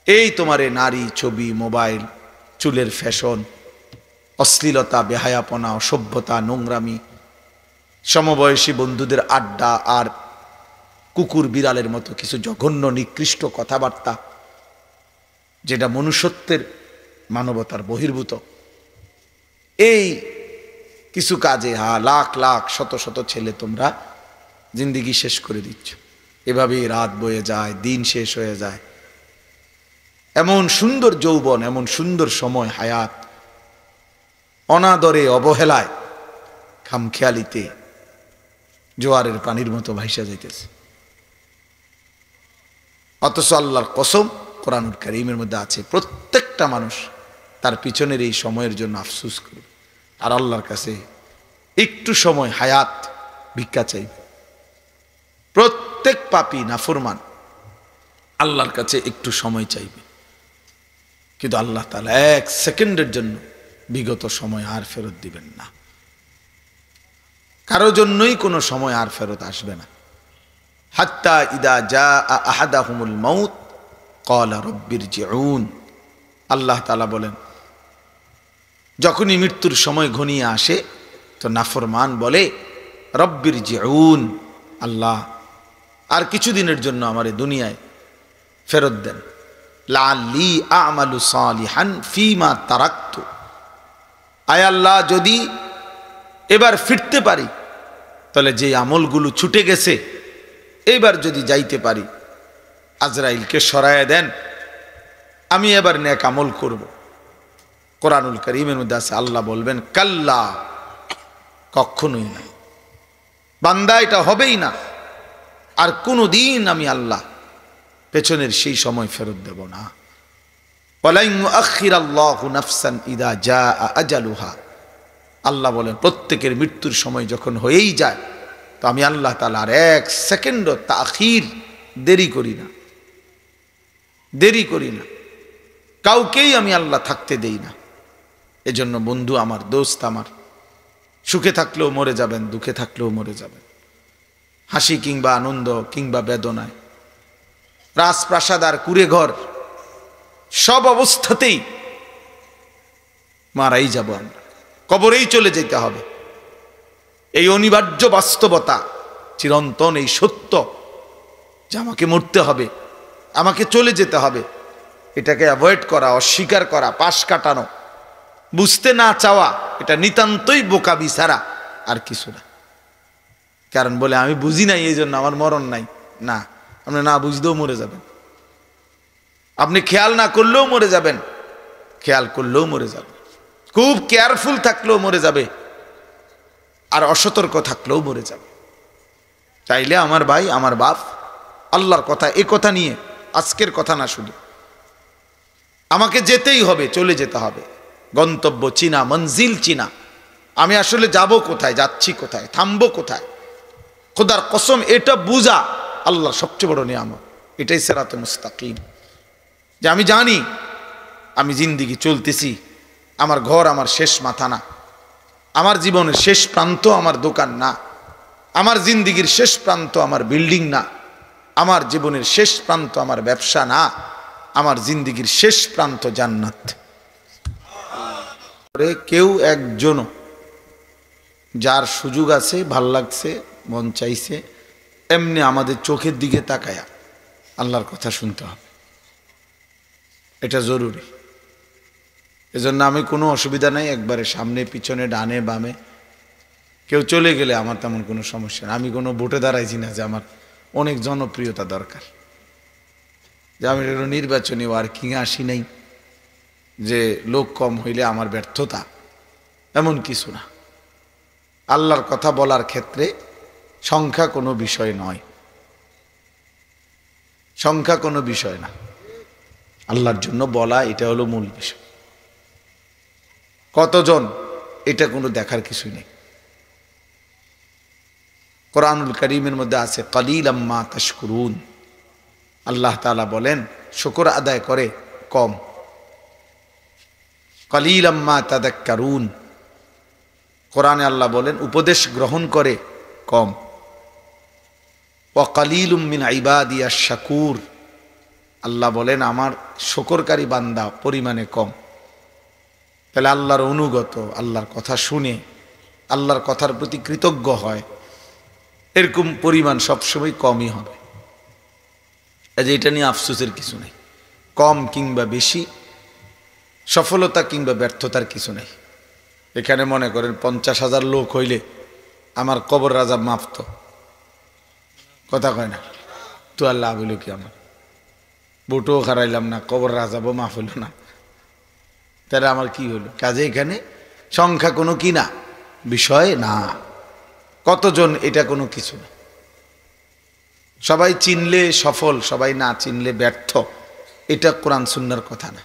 এই তোমার নারী, ছবি, মোবাইল, চুলের ফ্যাশন, অশ্লীলতা, বেহায়াপনা, অসভ্যতা, নোংরামি, সমবয়সী বন্ধুদের আড্ডা, আর কুকুর বিড়ালের মতো কিছু জঘন্য নিকৃষ্ট কথাবার্তা, যেটা মনুষ্যত্বের, মানবতার বহির্ভূত। এই কিছু কাজে লাখ লাখ শত শত ছেলে তোমরা জিন্দিগি শেষ করে দিচ্ছ। এভাবেই রাত বয়ে যায়, দিন শেষ হয়ে যায়। এমন সুন্দর যৌবন, এমন সুন্দর সময়, হায়াত অনাদরে, অবহেলায়, খামখেয়ালিতে জোয়ারের পানির মতো ভাইসা যাইতেছে। অথচ আল্লাহর কসম কোরআনুল কারীমের মধ্যে আছে প্রত্যেকটা মানুষ তার পিছনের এই সময়ের জন্য আফসোস করবে, আর আল্লাহর কাছে একটু সময় হায়াত ভিক্ষা চাইবে। প্রত্যেক পাপী নাফরমান আল্লাহর কাছে একটু সময় চাইবে, কিন্তু আল্লাহ তাআলা 1 সেকেন্ডের জন্য বিগত সময় আর ফেরত দিবেন না। কারো জন্যই কোনো সময় আর ফেরত আসবে না। হাত্তা ইদা জাআ আহাদাহুমুল মাউত ক্বালা রাব্বিরজিউন। আল্লাহ তাআলা বলেন যখনই মৃত্যুর সময় ঘনিয়ে আসে তো নাফরমান বলে রাব্বিরজিউন, আল্লাহ আর কিছুদিনের জন্য আমারে দুনিয়ায় ফেরত দেন, লাআল্লি আ'মালু সালিহান ফীমা তারাকতু। আয় আল্লাহ যদি এবার ফিরতে পারি, তাহলে যে আমলগুলো ছুটে গেছে এইবার যদি যাইতে পারি, আজরাইলকে সরায়া দেন, আমি এবার নেক আমল করব। কোরআনুল কারীমের মধ্যে আছে আল্লাহ বলবেন কাল্লা, কখনোই না। বান্দা এটা হবেই না। আর কোনো দিন আমি আল্লাহ পেছনের সেই সময় ফেরত দেব না। ওয়ালাই ইউআখিরাল্লাহু নাফসান ইযা জাআ আজালুহা, আল্লাহ বলেন প্রত্যেকের মৃত্যুর সময় যখন হয়েই যায় তো আমি আল্লাহ তাআলা আর এক সেকেন্ডও তাখির দেরি করি না, দেরি করি না। কাউকেই আমি আল্লাহ থাকতে দেই না। এজন্য বন্ধু আমার, দোস্ত আমার, সুখে থাকলেও মরে যাবেন, দুঃখে থাকলেও মরে যাবেন, হাসি কিংবা আনন্দ কিংবা বেদনায়, রাজপ্রাসাদ আর কুড়ে ঘর, সব অবস্থাতেই মারাই যাব আমরা, কবরেই চলে যেতে হবে। এই অনিবার্য বাস্তবতা, চিরন্তন এই সত্য যে আমাকে মরতে হবে, আমাকে চলে যেতে হবে, এটাকে অ্যাভয়েড করা, অস্বীকার করা, পাশ কাটানো, বুঝতে না চাওয়া, এটা নিতান্তই বোকামি ছাড়া আর কিছু না। কারণ বলে আমি বুঝি নাই এই জন্য আমার মরণ নাই, না, আপনি না বুঝতেও মরে যাবেন। আপনি খেয়াল না করলেও মরে যাবেন, খেয়াল করলেও মরে যাবেন, খুব কেয়ারফুল থাকলেও মরে যাবে, আর অসতর্ক থাকলেও মরে যাবে। চাইলে আমার ভাই, আমার বাপ, আল্লাহর কথা, এ কথা নিয়ে আজকের কথা না, শুধু আমাকে যেতেই হবে, চলে যেতে হবে। গন্তব্য চিনা, মঞ্জিল চিনা, আমি আসলে যাব কোথায়, যাচ্ছি কোথায়, থামবো কোথায়, খোদার কসম এটা বুঝা আল্লাহর সবচেয়ে বড় নিয়ামত। এটাই সিরাতে মুস্তাকিম, যে আমি জানি আমি জিন্দিগি চলতেছি, আমার ঘর আমার শেষ মাথা না, আমার জীবনের শেষ প্রান্ত আমার দোকান না, আমার জিন্দিগির শেষ প্রান্ত আমার বিল্ডিং না, আমার জীবনের শেষ প্রান্ত আমার ব্যবসা না, আমার জিন্দিগির শেষ প্রান্ত জান্নাত। কেউ একজন যার সুযোগ আছে, ভাল লাগছে, মন চাইছে, এমনি আমাদের চোখের দিকে তাকায়া আল্লাহর কথা শুনতে হবে, এটা জরুরি। এজন্য আমি কোনো অসুবিধা নাই, একবারে সামনে পিছনে ডানে বামে কেউ চলে গেলে আমার তেমন কোনো সমস্যা না। আমি কোনো ভোটে দাঁড়াইছি না যে আমার অনেক জনপ্রিয়তা দরকার, যে আমি নির্বাচনী ওয়ার্কিংয়ে আসি নাই, যে লোক কম হইলে আমার ব্যর্থতা, এমন কিছু না। আল্লাহর কথা বলার ক্ষেত্রে সংখ্যা কোনো বিষয় নয়, সংখ্যা কোনো বিষয় না, আল্লাহর জন্য বলা এটা হলো মূল বিষয়। কতজন এটা কোনো দেখার কিছুই নেই। কোরআনুল কারীমের মধ্যে আছে কালিলাম মা তাশকুরুন, আল্লাহ তাআলা বলেন শুকর আদায় করে কম। কালিলাম মা তাযাক্কারুন, কোরআনে আল্লাহ বলেন উপদেশ গ্রহণ করে কম। ওয়া কালিলুম মিন ইবাদিয়াশ শাকুর, আল্লাহ বলেন আমার শুকরকারী বান্দা পরিমাণে কম। তাহলে আল্লাহর অনুগত, আল্লাহর কথা শুনে আল্লাহর কথার প্রতি কৃতজ্ঞ হয়, এরকম পরিমাণ সবসময় কমই হবে। এটা নিয়ে আফসোসের কিছু নেই, কম কিংবা বেশি, সফলতা কিংবা ব্যর্থতার কিছু নেই। এখানে মনে করেন 50,000 লোক হইলে আমার কবর রাজা মাফত, কথা কয় না তো, আল্লাহ বইল কি আমার বুটও খারাইলাম না, কবর রাজাবও মাফ হইল না, তাহলে আমার কি হলো? কাজে এখানে সংখ্যা কোনো কি না, বিষয় না, কতজন এটা কোনো কিছু না। সবাই চিনলে সফল, সবাই না চিনলে ব্যর্থ, এটা কোরআন সুন্নাহর কথা না,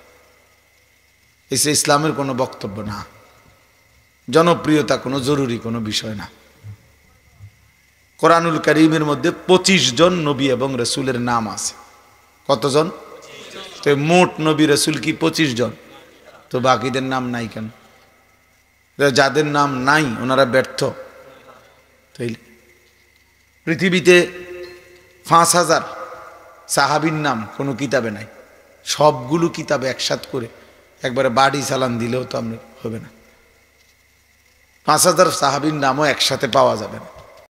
এসে ইসলামের কোনো বক্তব্য না। জনপ্রিয়তা কোনো জরুরি কোনো বিষয় না। কোরআনুল কারীমের মধ্যে 25 জন নবী এবং রাসূলের নাম আছে। কতজন? তো মোট নবী রাসূল কি 25 জন? তো বাকিদের নাম নাই কেন? যাদের নাম নাই ওনারা ব্যর্থ। তাইলে পৃথিবীতে 5000 সাহাবীর নাম কোনো কিতাবে নাই, সবগুলো কিতাবে একসাথ করে একবারে বাড়ি চালান দিলেও তো আমরা হবে না। 5000 সাহাবীর নামও একসাথে পাওয়া যাবে না।